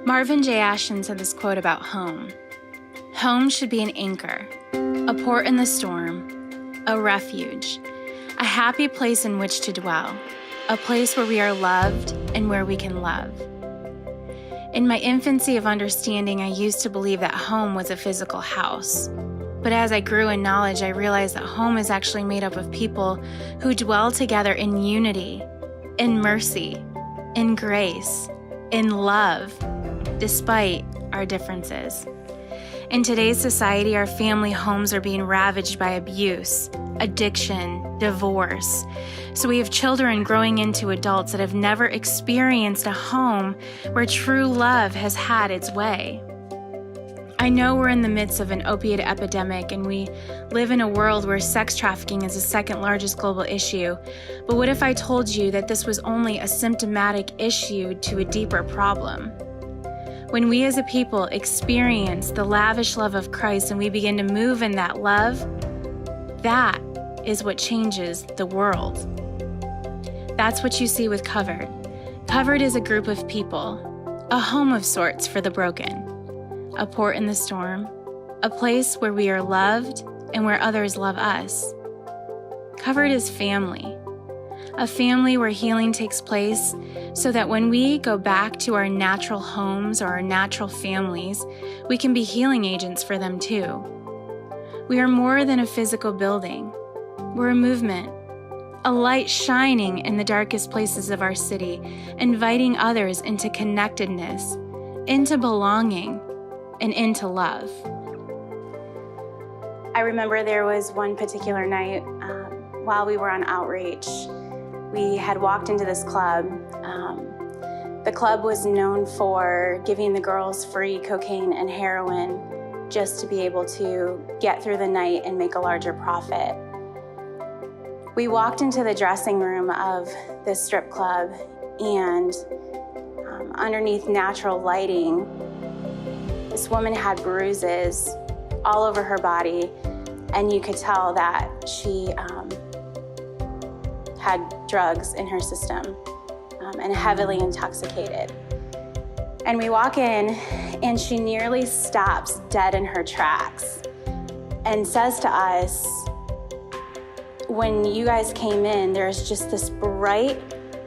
Marvin J. Ashton said this quote about home. Home should be an anchor, a port in the storm, a refuge, a happy place in which to dwell, a place where we are loved and where we can love. In my infancy of understanding, I used to believe that home was a physical house. But as I grew in knowledge, I realized that home is actually made up of people who dwell together in unity, in mercy, in grace, in love, despite our differences. In today's society, our family homes are being ravaged by abuse, addiction, divorce. So we have children growing into adults that have never experienced a home where true love has had its way. I know we're in the midst of an opiate epidemic and we live in a world where sex trafficking is the second largest global issue. But what if I told you that this was only a symptomatic issue to a deeper problem? When we as a people experience the lavish love of Christ and we begin to move in that love, that is what changes the world. That's what you see with Covered. Covered is a group of people, a home of sorts for the broken. A port in the storm, a place where we are loved and where others love us. Covered is family, a family where healing takes place so that when we go back to our natural homes or our natural families, we can be healing agents for them too. We are more than a physical building. We're a movement, a light shining in the darkest places of our city, inviting others into connectedness, into belonging, and into love. I remember there was one particular night while we were on outreach. We had walked into this club. The club was known for giving the girls free cocaine and heroin just to be able to get through the night and make a larger profit. We walked into the dressing room of this strip club, and underneath natural lighting, this woman had bruises all over her body, and you could tell that she had drugs in her system and heavily intoxicated. And we walk in, and she nearly stops dead in her tracks and says to us, when you guys came in, there's just this bright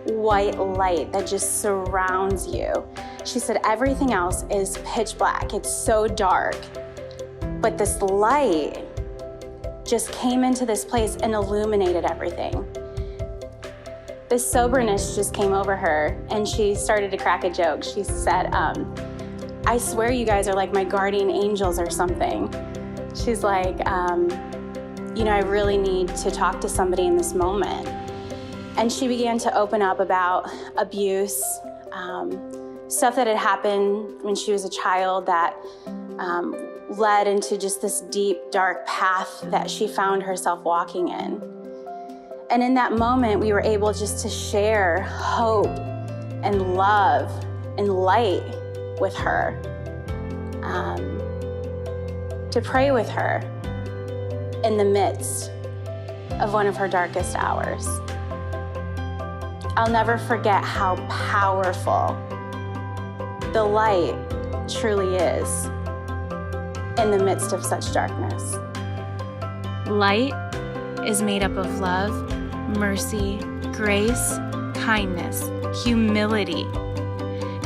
white light that just surrounds you. She said everything else is pitch black. It's so dark. But this light just came into this place and illuminated everything. This soberness just came over her, and she started to crack a joke. She said, I swear you guys are like my guardian angels or something. She's like, I really need to talk to somebody in this moment. And she began to open up about abuse, stuff that had happened when she was a child that led into just this deep, dark path that she found herself walking in. And in that moment, we were able just to share hope and love and light with her, to pray with her in the midst of one of her darkest hours. I'll never forget how powerful the light truly is in the midst of such darkness. Light is made up of love, mercy, grace, kindness, humility.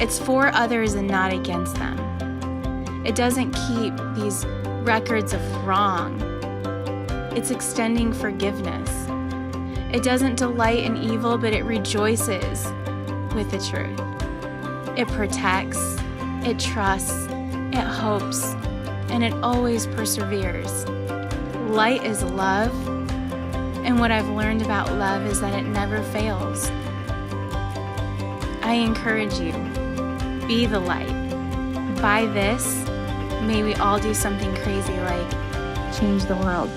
It's for others and not against them. It doesn't keep these records of wrong. It's extending forgiveness. It doesn't delight in evil, but it rejoices with the truth. It protects, it trusts, it hopes, and it always perseveres. Light is love, and what I've learned about love is that it never fails. I encourage you, be the light. By this, may we all do something crazy like change the world.